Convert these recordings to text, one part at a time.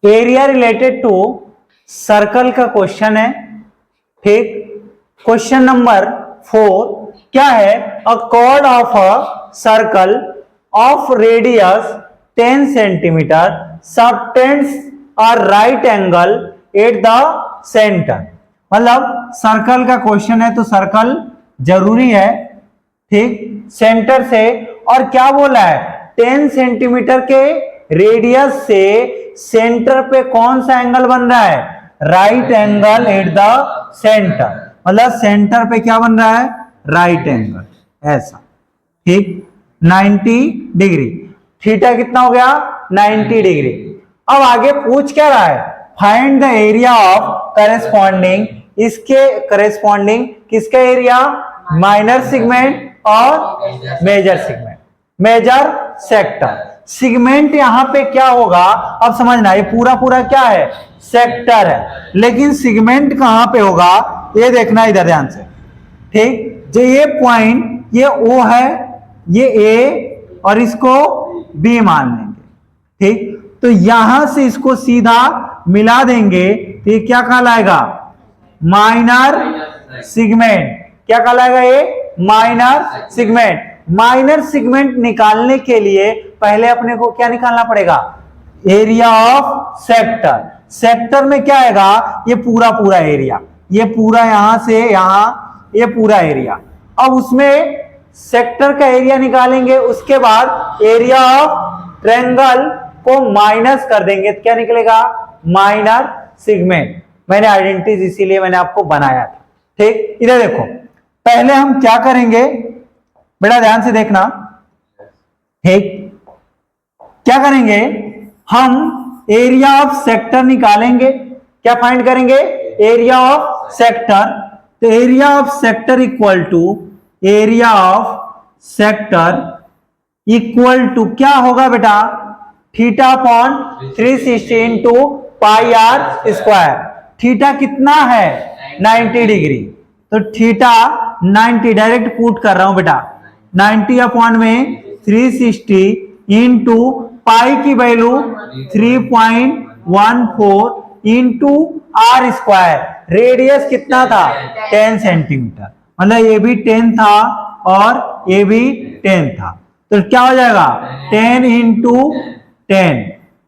Area related to circle का question है। ठीक, क्वेश्चन नंबर 4 क्या है? अ cord of a circle of radius 10 centimetre subtends a right angle at the centre. मतलब circle का question है तो सर्कल जरूरी है। ठीक, सेंटर से, और क्या बोला है? 10 सेंटीमीटर के रेडियस से सेंटर पे कौन सा एंगल बन रहा है? Right angle at the centre. मतलब सेंटर पे क्या बन रहा है? राइट एंगल, ऐसा। ठीक, 90 डिग्री। थीटा कितना हो गया? 90 डिग्री। अब आगे पूछ क्या रहा है? Find the area of corresponding, इसके करेस्पॉन्डिंग किसका एरिया? माइनर सेगमेंट और major segment, major sector. Segment यहां पे क्या होगा? अब समझना, ये पूरा पूरा क्या है? सेक्टर है, लेकिन सेगमेंट कहां पे होगा ये देखना इधर ध्यान से। ठीक, जो ये पॉइंट, ये O है, ये A और इसको B मान लेंगे। ठीक, तो यहां से इसको सीधा मिला देंगे तो ये क्या कहलाएगा? Minor segment. क्या कहलाएगा ये? Minor segment. माइनर सेगमेंट निकालने के लिए पहले अपने को क्या निकालना पड़ेगा? Area of sector. सेक्टर में क्या आएगा? ये पूरा पूरा एरिया, ये पूरा यहां से यहां, ये पूरा एरिया। अब उसमें सेक्टर का एरिया निकालेंगे, उसके बाद एरिया ऑफ ट्रायंगल को माइनस कर देंगे तो क्या निकलेगा? Minor segment. मैंने आइडेंटिटीज इसीलिए मैंने आपको बनाया था। ठीक, इधर देखो, पहले हम क्या करेंगे बेटा, ध्यान से देखना। ठीक, क्या करेंगे? हम एरिया ऑफ सेक्टर निकालेंगे। क्या फाइंड करेंगे? Area of sector. तो area of sector equal to, area of sector equal to क्या होगा बेटा? Theta upon 360 into pi r square. Theta कितना है? 90 डिग्री। तो थीटा 90 डायरेक्ट पुट कर रहा हूं बेटा, 90 अपॉन में 360 इंटू पाई की value 3.14 into r square. Radius कितना था? 10 सेंटीमीटर। मतलब ये भी 10 था और ये भी 10 था, तो क्या हो जाएगा? 10 इंटू 10।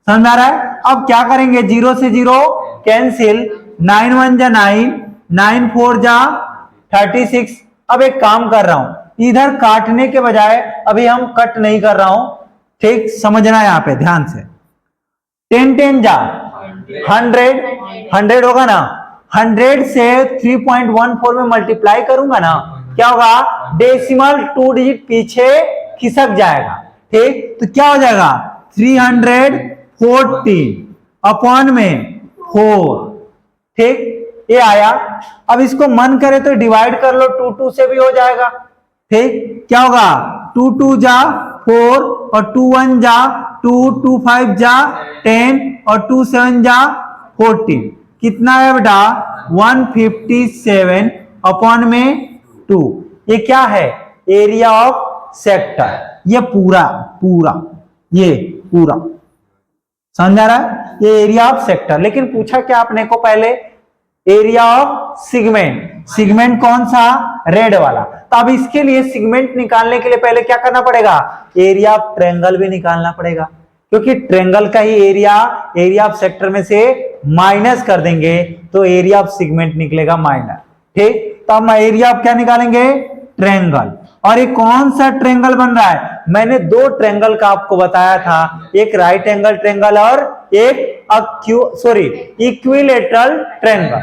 समझ आ रहा है? अब क्या करेंगे? 0 से 0 कैंसिल, 9 1 जा 9, 9 4 जा 36। अब एक काम कर रहा हूं, इधर काटने के बजाय अभी हम कट नहीं कर रहा हूं। ठीक, समझना यहां पे ध्यान से। 10 10 जा 100, 100 होगा ना। 100 से 3.14 में मल्टीप्लाई करूंगा ना, क्या होगा? डेसिमल 2 डिजिट पीछे खिसक जाएगा। ठीक, तो क्या हो जाएगा? 340 अपॉन में 4। ठीक, ये आया। अब इसको मन करे तो डिवाइड कर लो, 2 2 से भी हो जाएगा। ठीक, क्या होगा? 2 2 जा 4 और 2 1 जा 2, 2 5 जा 10 और 2 7 जा 14। कितना है बेटा? 157 अपॉन में 2। ये क्या है? Area of sector. ये पूरा पूरा, ये पूरा समझ आ रहा है? ये एरिया ऑफ सेक्टर। लेकिन पूछा क्या आपने को पहले? Area of segment. सेगमेंट कौन सा? रेड वाला। तो अब इसके लिए सेगमेंट निकालने के लिए पहले क्या करना पड़ेगा? एरिया ऑफ ट्रायंगल भी निकालना पड़ेगा, क्योंकि ट्रायंगल का ही एरिया एरिया ऑफ सेक्टर में से माइनस कर देंगे तो एरिया ऑफ सेगमेंट निकलेगा माइनस। ठीक, तो हम एरिया ऑफ क्या निकालेंगे? ट्रायंगल। और ये कौन सा ट्रायंगल बन रहा है? मैंने 2 ट्रायंगल का आपको बताया था, एक राइट एंगल ट्रायंगल और एक equilateral triangle.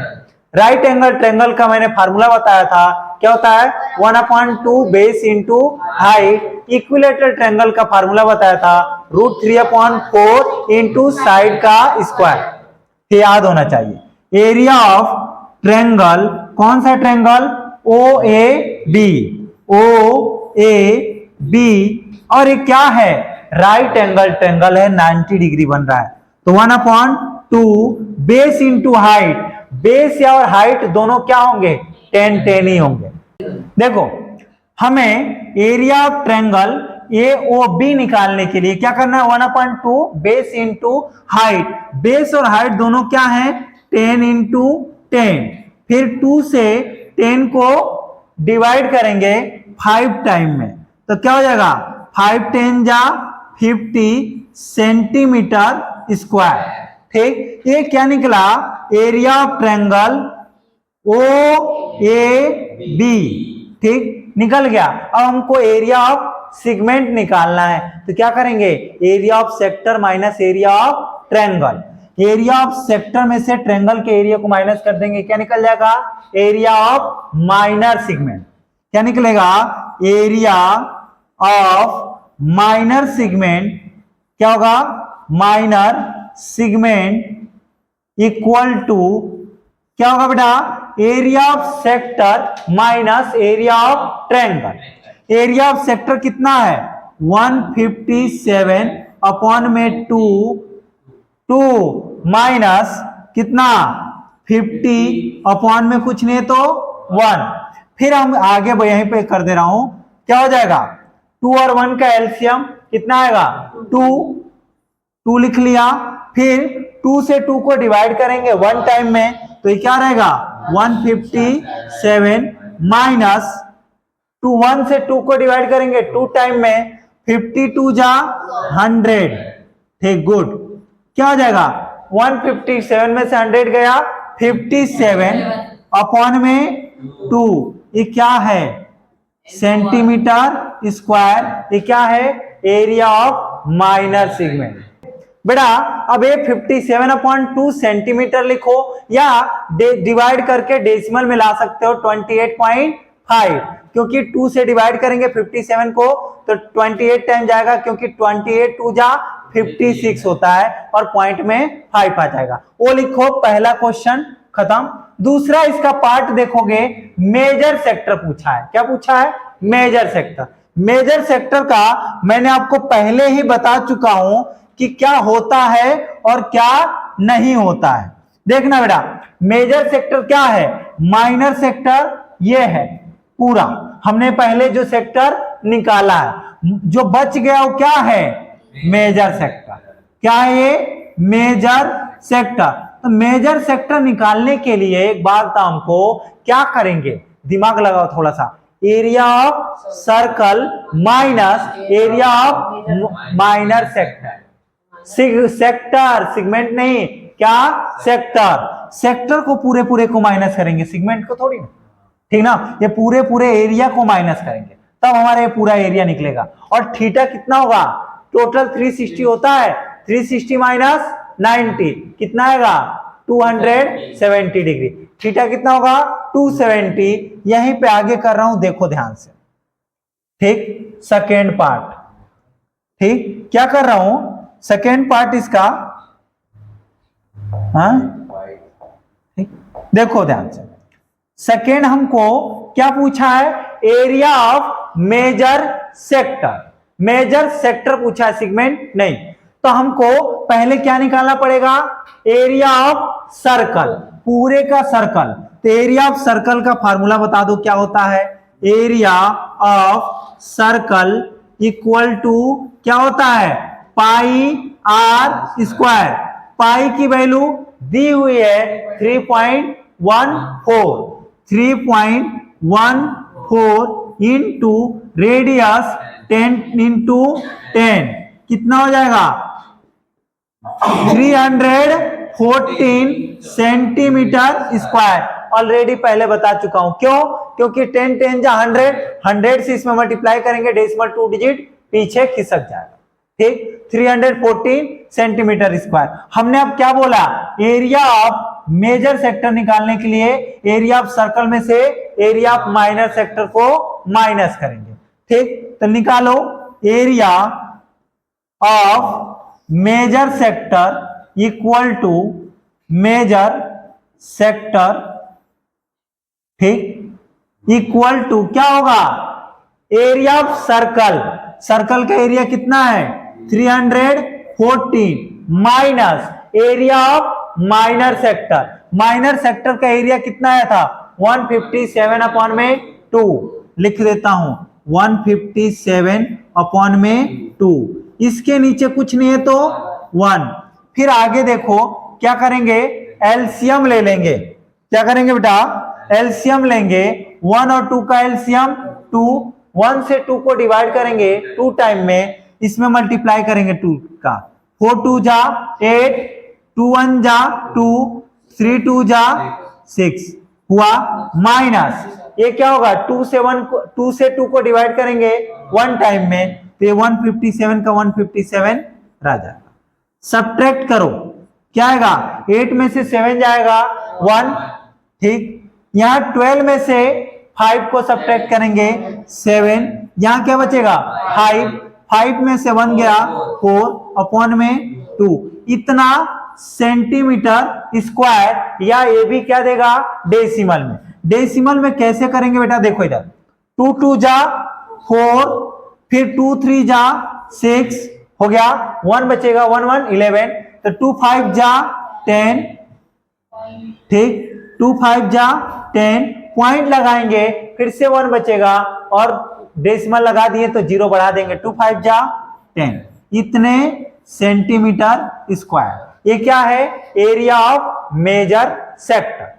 Right angle triangle का मैंने फार्मूला बताया था, क्या होता है? 1/2 base into height. Equilateral triangle का फार्मूला बताया था √3/4 इंटू साइड का स्क्वायर। याद होना चाहिए। एरिया ऑफ ट्रायंगल, कौन सा ट्रायंगल? OAB, OAB। और ये क्या है? राइट एंगल ट्रायंगल है, 90 डिग्री बन रहा है। तो 1/2 बेस इंटू हाइट। बेस और हाइट दोनों क्या होंगे? 10 10 ही होंगे। देखो, हमें area of triangle A O B निकालने के लिए क्या करना है, 1/2 बेस इंटू हाइट। बेस और हाइट दोनों क्या है, 10 इंटू 10। फिर 2 से 10 को डिवाइड करेंगे 5 टाइम में, तो क्या हो जाएगा, 5 10 जा 50 सेंटीमीटर स्क्वायर। ठीक, ये क्या निकला, area of triangle O A B. ठीक, निकल गया। अब हमको एरिया ऑफ सेगमेंट निकालना है, तो क्या करेंगे, area of sector minus area of triangle. Area of sector में से ट्रायंगल के एरिया को माइनस कर देंगे, क्या निकल जाएगा, एरिया ऑफ माइनर सेगमेंट। क्या निकलेगा, एरिया ऑफ माइनर सेगमेंट क्या होगा, माइनर सेगमेंट इक्वल टू क्या होगा बेटा, area of sector minus area of triangle. Area of sector कितना है, 157 अपॉन में 2 माइनस कितना 50 अपॉन में कुछ नहीं तो 1। फिर हम आगे यहीं पे कर दे रहा हूं, क्या हो जाएगा, 2 और 1 का एलसीएम कितना आएगा, 2 लिख लिया। फिर 2 से 2 को डिवाइड करेंगे 1 टाइम में, तो ये क्या रहेगा, 157 माइनस 1 से 2 को डिवाइड करेंगे 2 टाइम में, 52 जा 100। ठीक, गुड। क्या हो जाएगा, 157 में से 100 गया, 57 अपॉन में 2, ये क्या है, सेंटीमीटर स्क्वायर। ये क्या है, एरिया ऑफ माइनर सेगमेंट। बेटा अब ये 57/2 सेंटीमीटर लिखो, या डिवाइड करके डेसिमल में ला सकते हो 28.5, क्योंकि 2 से डिवाइड करेंगे 57 को तो 28 टाइम जाएगा, क्योंकि 28 2 जा 56 होता है और पॉइंट में 5 आ जाएगा। वो लिखो, पहला क्वेश्चन खत्म। दूसरा इसका पार्ट देखोगे, मेजर सेक्टर पूछा है। क्या पूछा है, मेजर सेक्टर। मेजर सेक्टर का मैंने आपको पहले ही बता चुका हूं कि क्या होता है और क्या नहीं होता है। देखना बेटा, मेजर सेक्टर क्या है, माइनर सेक्टर ये है पूरा, हमने पहले जो सेक्टर निकाला है, जो बच गया वो क्या है, मेजर सेक्टर। क्या है ये, मेजर सेक्टर। तो मेजर सेक्टर निकालने के लिए एक बात हमको क्या करेंगे, दिमाग लगाओ थोड़ा सा, area of circle minus area of minor sector. Sector, segment नहीं, क्या, सेक्टर। सेक्टर को पूरे को माइनस करेंगे, सेगमेंट को थोड़ी ना, ठीक ना। ये पूरे एरिया को माइनस करेंगे, तब हमारे पूरा एरिया निकलेगा। और थीटा कितना होगा, टोटल 360 होता है, 360 माइनस 90 कितना आएगा, 270 डिग्री। थीटा कितना होगा, 270। यहीं पे आगे कर रहा हूं, देखो ध्यान से। ठीक, सेकेंड पार्ट। ठीक, क्या कर रहा हूं, सेकेंड पार्ट इसका, हाँ ठीक, देखो ध्यान से। सेकेंड हमको क्या पूछा है, area of major sector. Major sector पूछा है, सेगमेंट नहीं। तो हमको पहले क्या निकालना पड़ेगा, एरिया ऑफ सर्कल, पूरे का सर्कल। तो एरिया ऑफ सर्कल का फार्मूला बता दो क्या होता है, area of circle equal to क्या होता है, पाई आर स्क्वायर। पाई की वैल्यू दी हुई है 3.14 इंटू रेडियस 10 इंटू 10 कितना हो जाएगा, 314 सेंटीमीटर स्क्वायर। ऑलरेडी पहले बता चुका हूं, क्यों, क्योंकि 10 10 जा 100, 100 से इसमें मल्टीप्लाई करेंगे, डेसिमल 2 डिजिट पीछे खिसक जाएगा। ठीक, 314 सेंटीमीटर स्क्वायर। हमने अब क्या बोला, एरिया ऑफ मेजर सेक्टर निकालने के लिए एरिया ऑफ सर्कल में से एरिया ऑफ माइनर सेक्टर को माइनस करेंगे। ठीक, तो निकालो, area of major sector equal to major sector, ठीक, इक्वल टू क्या होगा, एरिया ऑफ सर्कल। सर्कल का एरिया कितना है, 314 minus area of minor sector. Minor sector का एरिया कितना आया था, 157 अपॉन में 2 लिख देता हूं, 157 अपॉन में 2, इसके नीचे कुछ नहीं है तो 1। फिर आगे देखो क्या करेंगे, एलसीएम ले लेंगे। क्या करेंगे बेटा, एलसीएम लेंगे। 1 और 2 का एलसीएम 2, 1 से 2 को डिवाइड करेंगे 2 टाइम में, इसमें मल्टीप्लाई करेंगे 2 का। 4 2 जा 8, 2 1 जा 2, 3 2 जा 6 हुआ, माइनस ये क्या होगा, 2 से 2 को डिवाइड करेंगे 1 टाइम में, तो ये 157 का 157 रह जाएगा। सब्ट्रैक्ट करो, क्या आएगा, 8 में से 7 जाएगा 1, ठीक। यहां 12 में से 5 को सब्ट्रैक्ट करेंगे 7, यहां क्या बचेगा 5, 5 में से 1 गया 4 अपॉन में 2। इतना सेंटीमीटर स्क्वायर, या ये भी क्या देगा डेसिमल में। डेसिमल में कैसे करेंगे बेटा, देखो इधर 2 2 जा 4, फिर 2 3 जा 6 हो गया, 1 बचेगा 1 1 11, तो 2 5 जा 10, ठीक, 2 5 जा 10, पॉइंट लगाएंगे, फिर से 1 बचेगा और डेसिमल लगा दिए तो 0 बढ़ा देंगे, 2 5 जा 10, इतने सेंटीमीटर स्क्वायर। ये क्या है, एरिया ऑफ मेजर सेक्टर।